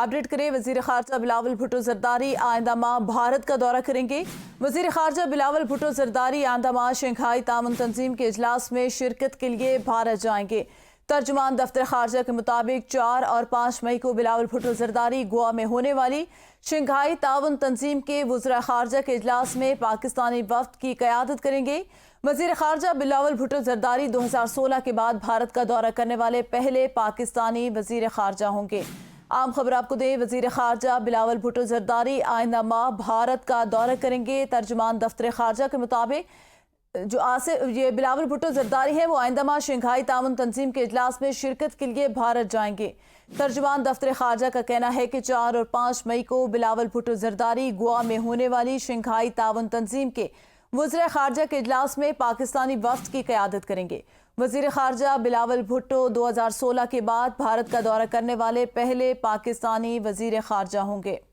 Update کریں، وزیر خارجہ بلاول بھٹو زرداری آئندہ ماہ بھارت کا دورہ کریں گے۔ وزیر خارجہ بلاول بھٹو زرداری آئندہ ماہ شنگھائی تعاون تنظیم کے اجلاس میں شرکت کے لیے بھارت جائیں گے۔ ترجمان دفتر خارجہ کے مطابق 4 اور 5 مئی کو بلاول بھٹو زرداری گوا میں ہونے والی شنگھائی تعاون تنظیم کے وزراء خارجہ کے اجلاس میں پاکستانی وفد کی قیادت کریں گے۔ وزیر خارجہ بلاول بھٹو زرداری 2016 کے بعد بھارت کا دورہ کرنے والے پہلے پاکستانی وزیر خارجہ ہوں گے۔ عام خبر آپ کو دیں، وزیر خارجہ بلاول بھٹو زرداری آئندہ ماہ بھارت کا دورہ کریں گے۔ ترجمان دفتر خارجہ کے مطابق یہ بلاول بھٹو زرداری ہیں، وہ آئندہ ماہ شنگھائی تعاون تنظیم کے اجلاس میں شرکت کے لیے بھارت جائیں گے۔ ترجمان دفتر خارجہ کا کہنا ہے کہ 4 اور 5 مئی کو بلاول بھٹو زرداری گوا میں ہونے والی شنگھائی تعاون تنظیم کے وزراء خارجہ کے اجلاس میں پاکستانی وفد کی قیادت کریں گے۔ وزیر خارجہ بلاول بھٹو 2016 کے بعد بھارت کا دورہ کرنے والے پہلے پاکستانی وزیر خارجہ ہوں گے۔